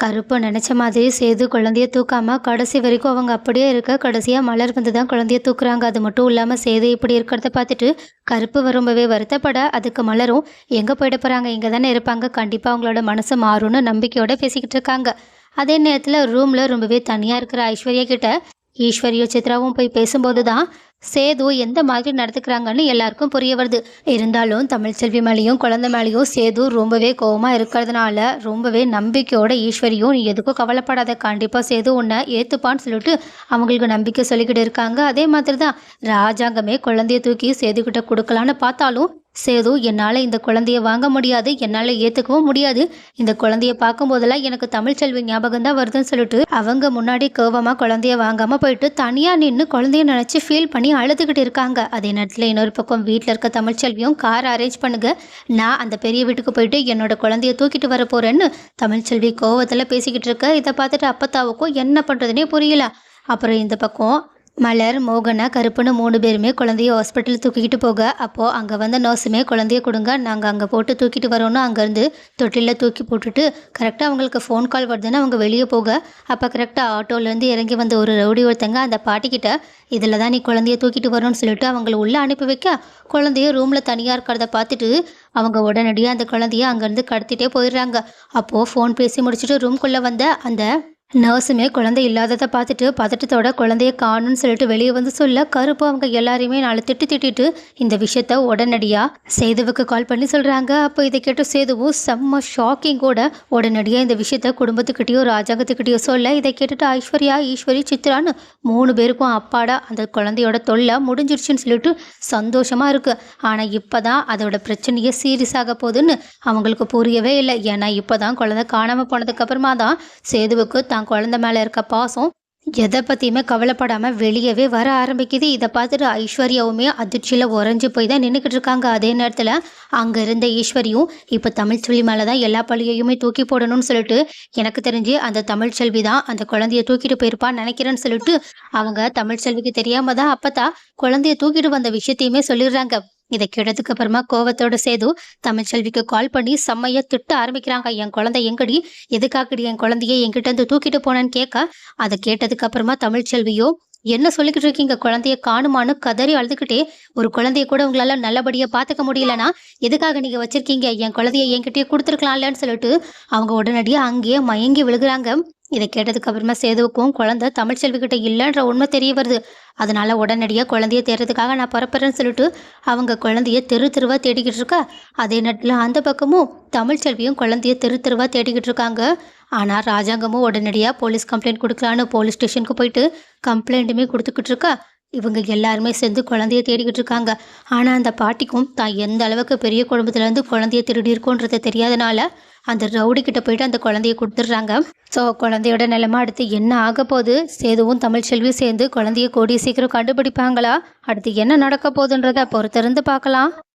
கருப்பு நினச்ச மாதிரி சேது குழந்தைய தூக்காமல் கடைசி வரைக்கும் அவங்க அப்படியே இருக்க, கடைசியாக மலர் வந்து தான் குழந்தைய தூக்குறாங்க. அது மட்டும் இல்லாமல் சேது இப்படி இருக்கிறத பார்த்துட்டு கருப்பு ரொம்பவே வருத்தப்பட, அதுக்கு மலரும் எங்கே போயிட போகிறாங்க, இங்கே தானே இருப்பாங்க, கண்டிப்பாக அவங்களோட மனசு மாறும்னு நம்பிக்கையோடு பேசிக்கிட்டு இருக்காங்க. அதே நேரத்தில் ரூமில் ரொம்பவே தனியாக இருக்கிற ஐஸ்வர்யா கிட்ட ஈஸ்வரியும் சித்ராவும் போய் பேசும்போது தான் சேது எந்த மாதிரி நடந்துக்கிறாங்கன்னு எல்லாருக்கும் புரிய வருது. இருந்தாலும் தமிழ்ச்செல்வி மேலேயும் குழந்தை மேலேயும் சேது ரொம்பவே கோவமாக இருக்கிறதுனால ரொம்பவே நம்பிக்கையோட ஈஸ்வரியும் நீ எதுக்கும் கவலைப்படாத, கண்டிப்பாக சேது உன்னை ஏற்றுப்பான்னு சொல்லிட்டு அவங்களுக்கு நம்பிக்கை சொல்லிக்கிட்டு இருக்காங்க. அதே மாதிரி தான் ராஜாங்கமே குழந்தைய தூக்கி சேதுக்கிட்ட கொடுக்கலான்னு பார்த்தாலும் சேது என்னால் இந்த குழந்தைய வாங்க முடியாது, என்னால் ஏற்றுக்கவும் முடியாது, இந்த குழந்தைய பார்க்கும்போதெல்லாம் எனக்கு தமிழ்ச்செல்வி ஞாபகம் தான் வருதுன்னு சொல்லிட்டு அவங்க முன்னாடி கோவமாக குழந்தைய வாங்காமல் போயிட்டு தனியாக நின்று குழந்தைய நினச்சி ஃபீல் பண்ணி அழுதுகிட்டு இருக்காங்க. அதே நேரத்தில் இன்னொரு பக்கம் வீட்டில் இருக்க தமிழ்ச்செல்வியும் கார் அரேஞ்ச் பண்ணுங்க, நான் அந்த பெரிய வீட்டுக்கு போயிட்டு என்னோட குழந்தைய தூக்கிட்டு வர போகிறேன்னு தமிழ்ச்செல்வி கோவத்தில் பேசிக்கிட்டு இருக்க. இதை பார்த்துட்டு அப்பத்தாவுக்கும் என்ன பண்ணுறதுனே புரியல. அப்புறம் இந்த பக்கம் மலர், மோகனா, கருப்புன்னு 3 பேருமே குழந்தைய ஹாஸ்பிட்டல் தூக்கிக்கிட்டு போக, அப்போது அங்கே வந்த நர்ஸுமே குழந்தைய கொடுங்க, நாங்கள் அங்கே போட்டு தூக்கிட்டு வரோன்னு அங்கேருந்து தொட்டிலில் தூக்கி போட்டுட்டு கரெக்டாக அவங்களுக்கு ஃபோன் கால் வருதுன்னு அவங்க வெளியே போக, அப்போ கரெக்டாக ஆட்டோலேருந்து இறங்கி வந்த ஒரு ரவுடி ஒருத்தங்க அந்த பாட்டிக்கிட்ட இதில் தான் நீ குழந்தைய தூக்கிட்டு வரணும்னு சொல்லிட்டு அவங்கள உள்ளே அனுப்பி வைக்க, குழந்தைய ரூமில் தனியாக இருக்கிறத பார்த்துட்டு அவங்க உடனடியாக அந்த குழந்தைய அங்கேருந்து கடத்திட்டே போயிடுறாங்க. அப்போது ஃபோன் பேசி முடிச்சுட்டு ரூம்குள்ளே வந்த அந்த நர்ஸுமே குழந்தை இல்லாததை பார்த்துட்டு பதட்டத்தோட குழந்தைய காணும்னு சொல்லிட்டு வெளியே வந்து சொல்ல, கருப்பு அவங்க எல்லாரையுமே நாலு திட்டிட்டு இந்த விஷயத்த உடனடியாக சேதுவுக்கு கால் பண்ணி சொல்கிறாங்க. அப்போ இதை கேட்டு சேதுவும் செம்ம ஷாக்கிங்கோட உடனடியாக இந்த விஷயத்த குடும்பத்துக்கிட்டேயோ ராஜாங்கத்துக்கிட்டேயோ சொல்ல, இதை கேட்டுட்டு ஐஸ்வர்யா, ஈஸ்வரி, சித்ரான்னு 3 பேருக்கும் அப்பாடா அந்த குழந்தையோட தொல்லை முடிஞ்சிருச்சுன்னு சொல்லிட்டு சந்தோஷமாக இருக்குது. ஆனால் இப்போ தான் அதோட பிரச்சனையே சீரியஸ் ஆக போகுதுன்னு அவங்களுக்கு புரியவே இல்லை. ஏன்னா இப்போ தான் குழந்தை காணாமல் போனதுக்கப்புறமா தான் சேதுவுக்கு தான் குழந்தை மேலே இருக்க பாசம் எதை பற்றியுமே கவலைப்படாமல் வெளியவே வர ஆரம்பிக்குது. இதை பார்த்துட்டு ஐஸ்வர்யாவுமே அதிர்ச்சியில் உறைஞ்சி போய் தான் நின்றுக்கிட்டு இருக்காங்க. அதே நேரத்தில் அங்கே இருந்த ஈஸ்வரியும் இப்போ தமிழ்ச்செல்வி மேலே தான் எல்லா பழியையுமே தூக்கி போடணும்னு சொல்லிட்டு, எனக்கு தெரிஞ்சு அந்த தமிழ்ச்செல்வி தான் அந்த குழந்தைய தூக்கிட்டு போயிருப்பான்னு நினைக்கிறேன்னு சொல்லிட்டு அவங்க தமிழ்ச்செல்விக்கு தெரியாமல் தான் அப்போதான் குழந்தைய தூக்கிட்டு வந்த விஷயத்தையுமே சொல்லிடுறாங்க. இதை கேட்டதுக்கு அப்புறமா கோவத்தோட சேது தமிழ்ச்செல்விக்கு கால் பண்ணி செம்மையா திட்ட ஆரம்பிக்கிறாங்க. என் குழந்தை எங்கடி, எதுக்காகடி என் குழந்தைய என்கிட்ட இருந்து தூக்கிட்டு போனேன்னு கேட்க, அதை கேட்டதுக்கு அப்புறமா தமிழ்ச்செல்வியோ என்ன சொல்லிக்கிட்டு இருக்கீங்க, குழந்தைய காணுமான்னு கதறி அழுதுகிட்டே, ஒரு குழந்தைய கூட உங்களால நல்லபடியா பாத்துக்க முடியலன்னா எதுக்காக நீங்க வச்சிருக்கீங்க, என் குழந்தைய என்கிட்டயே கொடுத்துருக்கலாம்லன்னு சொல்லிட்டு அவங்க உடனடியா அங்கேயே மயங்கி விழுகிறாங்க. இதை கேட்டதுக்கு அப்புறமா சேதுவுக்கும் குழந்தை தமிழ்ச்செல்வி கிட்ட இல்லைன்ற உண்மை தெரிய வருது. அதனால உடனடியாக குழந்தைய தேடுறதுக்காக நான் பரப்புறேன்னு சொல்லிட்டு அவங்க குழந்தைய தெருவா தேடிக்கிட்டு இருக்கா. அதே நேரத்தில் அந்த பக்கமும் தமிழ்ச்செல்வியும் குழந்தைய தெருவா தேடிக்கிட்டு இருக்காங்க. ஆனால் ராஜாங்கமும் உடனடியாக போலீஸ் கம்ப்ளைண்ட் கொடுக்கலான்னு போலீஸ் ஸ்டேஷனுக்கு போயிட்டு கம்ப்ளைண்ட்டுமே கொடுத்துக்கிட்டு இருக்கா. இவங்க எல்லாருமே சேர்ந்து குழந்தைய தேடிக்கிட்டு இருக்காங்க. ஆனால் அந்த பாட்டிக்கும் தான் எந்த அளவுக்கு பெரிய குடும்பத்துலேருந்து குழந்தைய திருடி இருக்கோன்றது தெரியாதனால அந்த ரவுடி கிட்ட போயிட்டு அந்த குழந்தைய கொடுத்துட்றாங்க. ஸோ குழந்தையோட நிலைமை அடுத்து என்ன ஆக போகுது, சேதுவும் தமிழ்ச்செல்வியும் சேர்ந்து குழந்தைய கூடிய சீக்கிரம் கண்டுபிடிப்பாங்களா, அடுத்து என்ன நடக்க போகுதுன்றதை பொறுத்திருந்து பார்க்கலாம்.